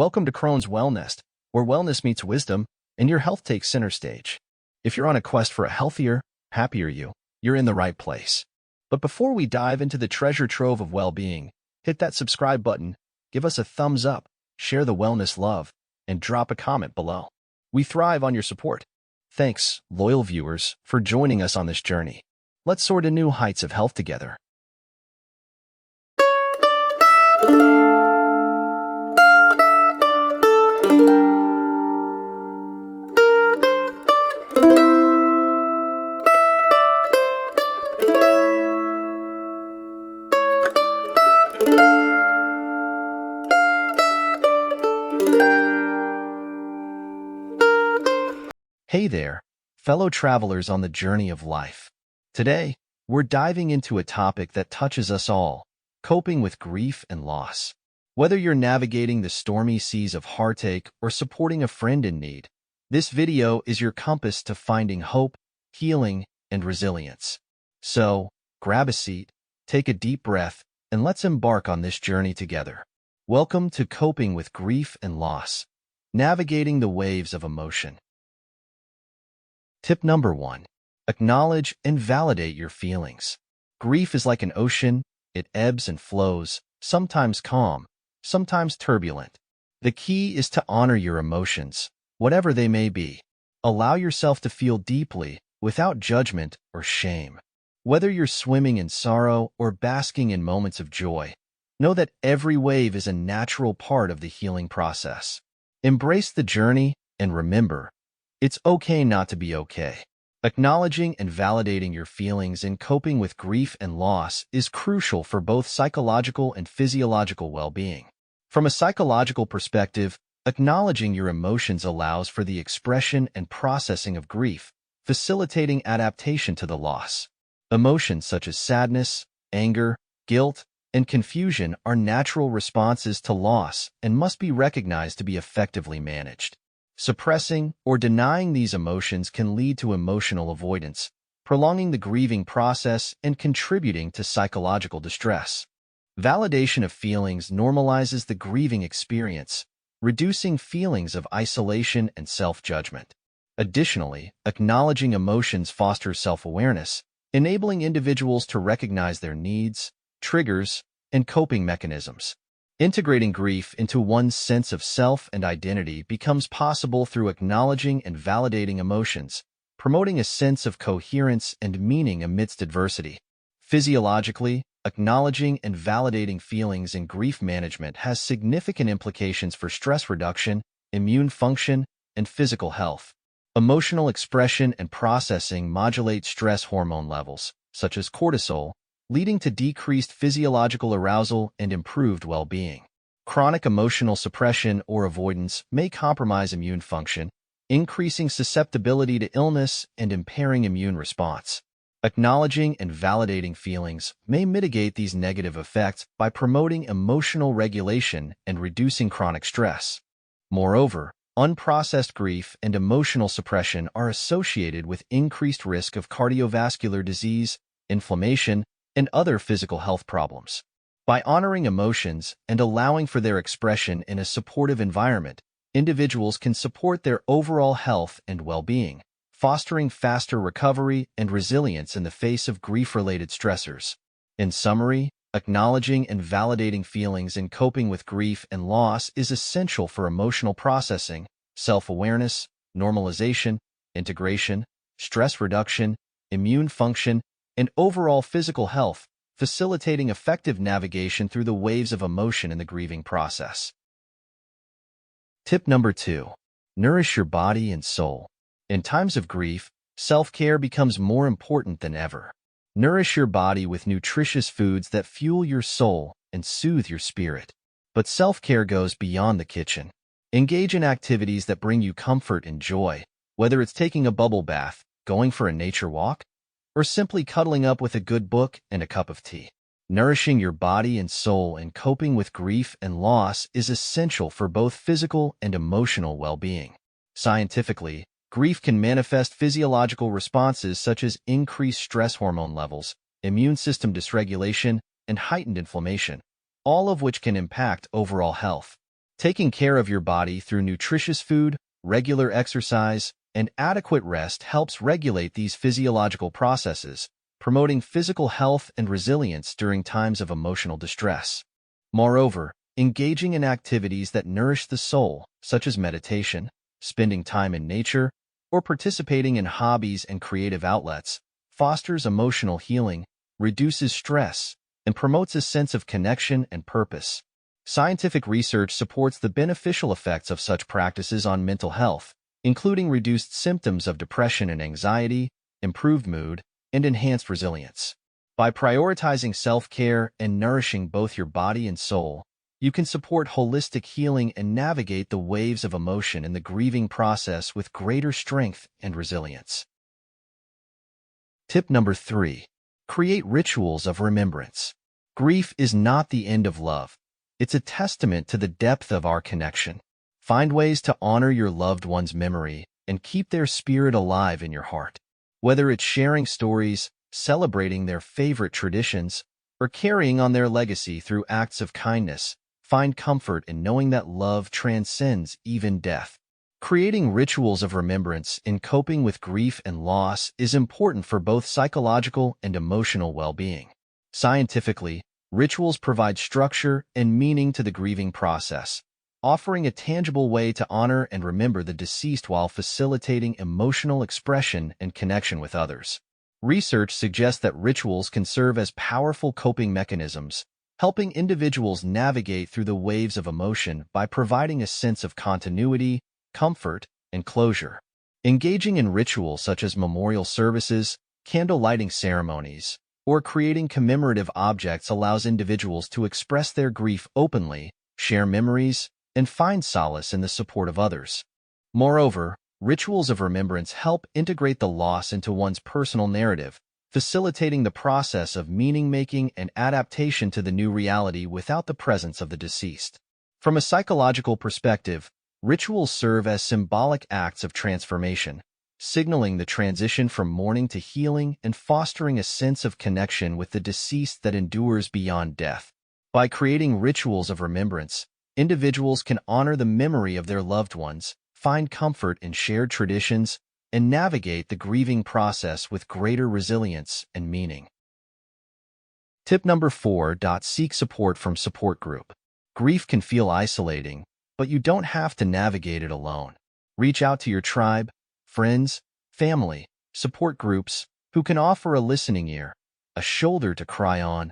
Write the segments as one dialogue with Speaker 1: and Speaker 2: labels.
Speaker 1: Welcome to Krones WellNest, where wellness meets wisdom and your health takes center stage. If you're on a quest for a healthier, happier you, you're in the right place. But before we dive into the treasure trove of well-being, hit that subscribe button, give us a thumbs up, share the wellness love, and drop a comment below. We thrive on your support. Thanks, loyal viewers, for joining us on this journey. Let's soar to new heights of health together. Hey there, fellow travelers on the journey of life. Today, we're diving into a topic that touches us all, coping with grief and loss. Whether you're navigating the stormy seas of heartache or supporting a friend in need, this video is your compass to finding hope, healing, and resilience. So, grab a seat, take a deep breath, and let's embark on this journey together. Welcome to Coping with Grief and Loss, Navigating the Waves of Emotion. Tip number 1. Acknowledge and validate your feelings. Grief is like an ocean. It ebbs and flows, sometimes calm, sometimes turbulent. The key is to honor your emotions, whatever they may be. Allow yourself to feel deeply, without judgment or shame. Whether you're swimming in sorrow or basking in moments of joy, know that every wave is a natural part of the healing process. Embrace the journey and remember, it's okay not to be okay. Acknowledging and validating your feelings in coping with grief and loss is crucial for both psychological and physiological well-being. From a psychological perspective, acknowledging your emotions allows for the expression and processing of grief, facilitating adaptation to the loss. Emotions such as sadness, anger, guilt, and confusion are natural responses to loss and must be recognized to be effectively managed. Suppressing or denying these emotions can lead to emotional avoidance, prolonging the grieving process and contributing to psychological distress. Validation of feelings normalizes the grieving experience, reducing feelings of isolation and self-judgment. Additionally, acknowledging emotions fosters self-awareness, enabling individuals to recognize their needs, triggers, and coping mechanisms. Integrating grief into one's sense of self and identity becomes possible through acknowledging and validating emotions, promoting a sense of coherence and meaning amidst adversity. Physiologically, acknowledging and validating feelings in grief management has significant implications for stress reduction, immune function, and physical health. Emotional expression and processing modulate stress hormone levels, such as cortisol, leading to decreased physiological arousal and improved well-being. Chronic emotional suppression or avoidance may compromise immune function, increasing susceptibility to illness and impairing immune response. Acknowledging and validating feelings may mitigate these negative effects by promoting emotional regulation and reducing chronic stress. Moreover, unprocessed grief and emotional suppression are associated with increased risk of cardiovascular disease, inflammation, and other physical health problems. By honoring emotions and allowing for their expression in a supportive environment, individuals can support their overall health and well-being, fostering faster recovery and resilience in the face of grief-related stressors. In summary, acknowledging and validating feelings in coping with grief and loss is essential for emotional processing, self-awareness, normalization, integration, stress reduction, immune function, and overall physical health, facilitating effective navigation through the waves of emotion in the grieving process. Tip number 2. Nourish your body and soul. In times of grief, self-care becomes more important than ever. Nourish your body with nutritious foods that fuel your soul and soothe your spirit. But self-care goes beyond the kitchen. Engage in activities that bring you comfort and joy, whether it's taking a bubble bath, going for a nature walk, or simply cuddling up with a good book and a cup of tea. Nourishing your body and soul and coping with grief and loss is essential for both physical and emotional well-being. Scientifically, grief can manifest physiological responses such as increased stress hormone levels, immune system dysregulation, and heightened inflammation, all of which can impact overall health. Taking care of your body through nutritious food, regular exercise, and adequate rest helps regulate these physiological processes, promoting physical health and resilience during times of emotional distress. Moreover, engaging in activities that nourish the soul, such as meditation, spending time in nature, or participating in hobbies and creative outlets, fosters emotional healing, reduces stress, and promotes a sense of connection and purpose. Scientific research supports the beneficial effects of such practices on mental health, including reduced symptoms of depression and anxiety, improved mood, and enhanced resilience. By prioritizing self-care and nourishing both your body and soul, you can support holistic healing and navigate the waves of emotion in the grieving process with greater strength and resilience. Tip number 3. Create rituals of remembrance. Grief is not the end of love. It's a testament to the depth of our connection. Find ways to honor your loved one's memory and keep their spirit alive in your heart. Whether it's sharing stories, celebrating their favorite traditions, or carrying on their legacy through acts of kindness, find comfort in knowing that love transcends even death. Creating rituals of remembrance in coping with grief and loss is important for both psychological and emotional well-being. Scientifically, rituals provide structure and meaning to the grieving process, offering a tangible way to honor and remember the deceased while facilitating emotional expression and connection with others. Research suggests that rituals can serve as powerful coping mechanisms, helping individuals navigate through the waves of emotion by providing a sense of continuity, comfort, and closure. Engaging in rituals such as memorial services, candle lighting ceremonies, or creating commemorative objects allows individuals to express their grief openly, share memories, and find solace in the support of others. Moreover, rituals of remembrance help integrate the loss into one's personal narrative, facilitating the process of meaning-making and adaptation to the new reality without the presence of the deceased. From a psychological perspective, rituals serve as symbolic acts of transformation, signaling the transition from mourning to healing and fostering a sense of connection with the deceased that endures beyond death. By creating rituals of remembrance, individuals can honor the memory of their loved ones, find comfort in shared traditions, and navigate the grieving process with greater resilience and meaning. Tip number 4. Seek support from support group. Grief can feel isolating, but you don't have to navigate it alone. Reach out to your tribe, friends, family, support groups who can offer a listening ear, a shoulder to cry on,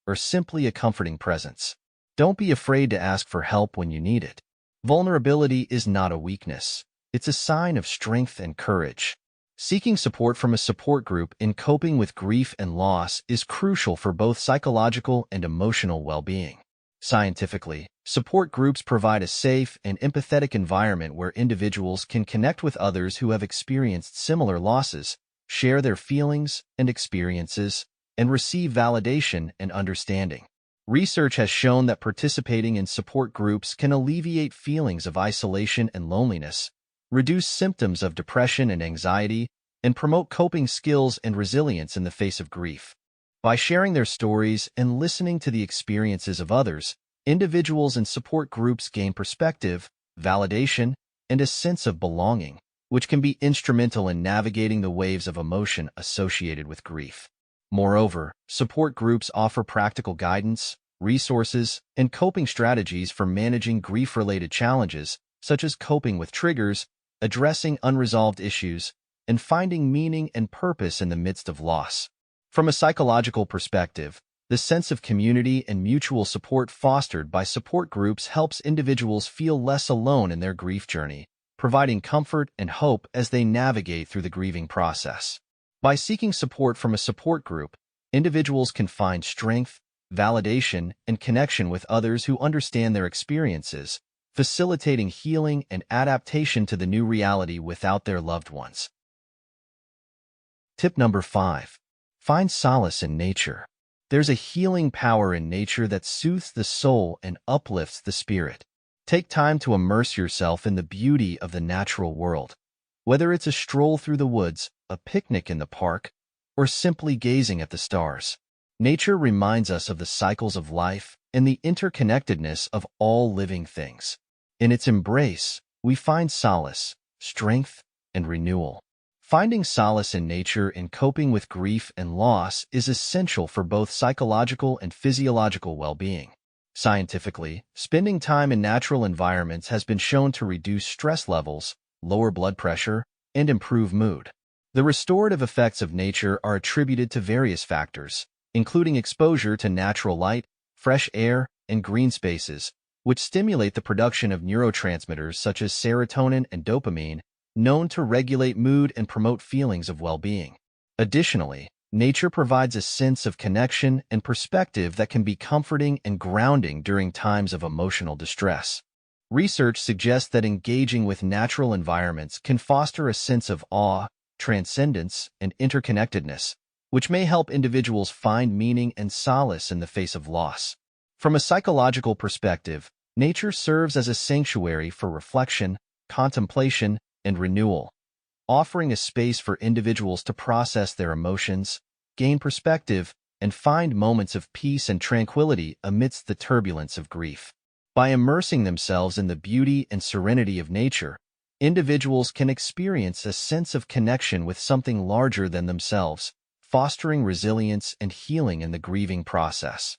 Speaker 1: or simply a comforting presence. Don't be afraid to ask for help when you need it. Vulnerability is not a weakness. It's a sign of strength and courage. Seeking support from a support group in coping with grief and loss is crucial for both psychological and emotional well-being. Scientifically, support groups provide a safe and empathetic environment where individuals can connect with others who have experienced similar losses, share their feelings and experiences, and receive validation and understanding. Research has shown that participating in support groups can alleviate feelings of isolation and loneliness, reduce symptoms of depression and anxiety, and promote coping skills and resilience in the face of grief. By sharing their stories and listening to the experiences of others, individuals and support groups gain perspective, validation, and a sense of belonging, which can be instrumental in navigating the waves of emotion associated with grief. Moreover, support groups offer practical guidance, resources, and coping strategies for managing grief-related challenges, such as coping with triggers, addressing unresolved issues, and finding meaning and purpose in the midst of loss. From a psychological perspective, the sense of community and mutual support fostered by support groups helps individuals feel less alone in their grief journey, providing comfort and hope as they navigate through the grieving process. By seeking support from a support group, individuals can find strength, validation, and connection with others who understand their experiences, facilitating healing and adaptation to the new reality without their loved ones. Tip number 5. Find solace in nature. There's a healing power in nature that soothes the soul and uplifts the spirit. Take time to immerse yourself in the beauty of the natural world. Whether it's a stroll through the woods, a picnic in the park, or simply gazing at the stars, nature reminds us of the cycles of life and the interconnectedness of all living things. In its embrace, we find solace, strength, and renewal. Finding solace in nature and coping with grief and loss is essential for both psychological and physiological well-being. Scientifically, spending time in natural environments has been shown to reduce stress levels, lower blood pressure, and improve mood. The restorative effects of nature are attributed to various factors, including exposure to natural light, fresh air, and green spaces, which stimulate the production of neurotransmitters such as serotonin and dopamine, known to regulate mood and promote feelings of well-being. Additionally, nature provides a sense of connection and perspective that can be comforting and grounding during times of emotional distress. Research suggests that engaging with natural environments can foster a sense of awe, transcendence, and interconnectedness, which may help individuals find meaning and solace in the face of loss. From a psychological perspective, nature serves as a sanctuary for reflection, contemplation, and renewal, offering a space for individuals to process their emotions, gain perspective, and find moments of peace and tranquility amidst the turbulence of grief. By immersing themselves in the beauty and serenity of nature, individuals can experience a sense of connection with something larger than themselves, fostering resilience and healing in the grieving process.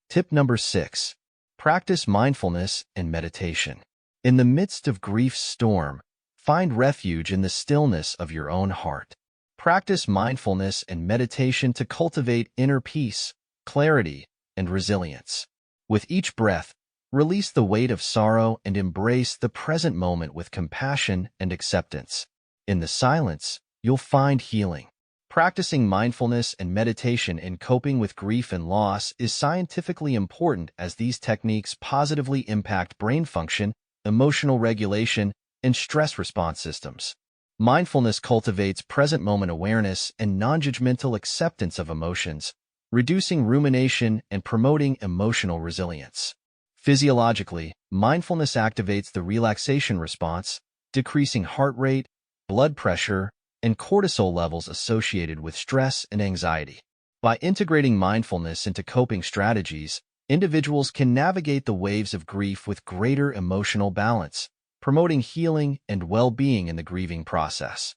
Speaker 1: Tip number 6. Practice mindfulness and meditation. In the midst of grief's storm, find refuge in the stillness of your own heart. Practice mindfulness and meditation to cultivate inner peace, clarity, and resilience. With each breath, release the weight of sorrow and embrace the present moment with compassion and acceptance. In the silence, you'll find healing. Practicing mindfulness and meditation in coping with grief and loss is scientifically important as these techniques positively impact brain function, emotional regulation, and stress response systems. Mindfulness cultivates present-moment awareness and non-judgmental acceptance of emotions, reducing rumination and promoting emotional resilience. Physiologically, mindfulness activates the relaxation response, decreasing heart rate, blood pressure, and cortisol levels associated with stress and anxiety. By integrating mindfulness into coping strategies, individuals can navigate the waves of grief with greater emotional balance, promoting healing and well-being in the grieving process.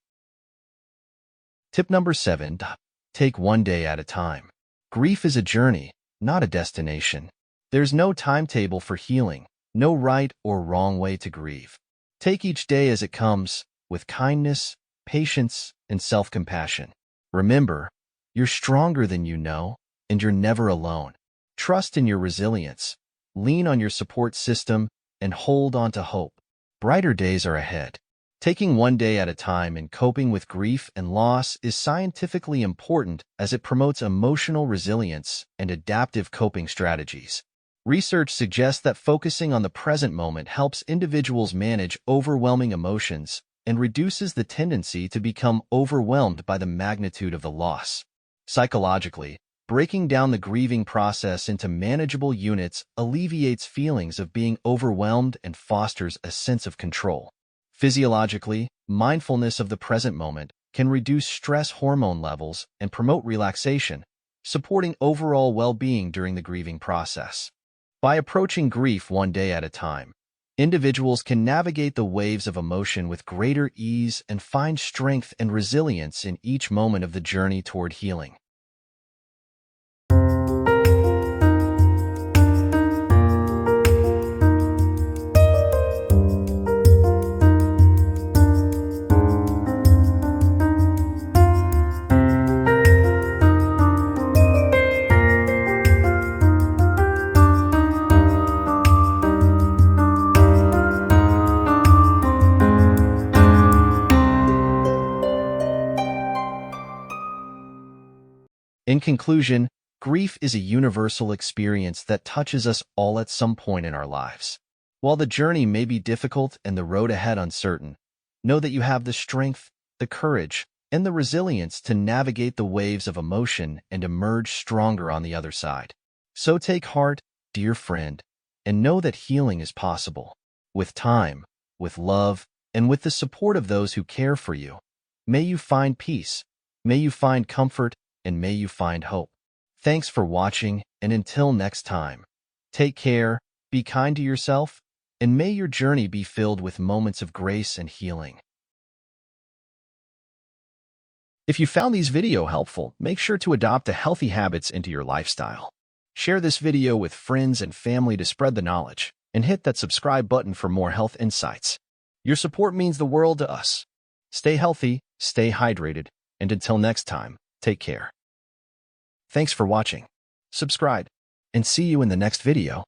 Speaker 1: Tip number 7. Take one day at a time. Grief is a journey, not a destination. There's no timetable for healing, no right or wrong way to grieve. Take each day as it comes, with kindness, patience, and self-compassion. Remember, you're stronger than you know, and you're never alone. Trust in your resilience, lean on your support system, and hold on to hope. Brighter days are ahead. Taking one day at a time in coping with grief and loss is scientifically important as it promotes emotional resilience and adaptive coping strategies. Research suggests that focusing on the present moment helps individuals manage overwhelming emotions and reduces the tendency to become overwhelmed by the magnitude of the loss. Psychologically, breaking down the grieving process into manageable units alleviates feelings of being overwhelmed and fosters a sense of control. Physiologically, mindfulness of the present moment can reduce stress hormone levels and promote relaxation, supporting overall well-being during the grieving process. By approaching grief one day at a time, individuals can navigate the waves of emotion with greater ease and find strength and resilience in each moment of the journey toward healing. In conclusion, grief is a universal experience that touches us all at some point in our lives. While the journey may be difficult and the road ahead uncertain, know that you have the strength, the courage, and the resilience to navigate the waves of emotion and emerge stronger on the other side. So take heart, dear friend, and know that healing is possible. With time, with love, and with the support of those who care for you, may you find peace, may you find comfort, and may you find hope. Thanks for watching, and until next time, take care, be kind to yourself, and may your journey be filled with moments of grace and healing. If you found these videos helpful, make sure to adopt the healthy habits into your lifestyle. Share this video with friends and family to spread the knowledge, and hit that subscribe button for more health insights. Your support means the world to us. Stay healthy, stay hydrated, and until next time, take care. Thanks for watching. Subscribe, and see you in the next video.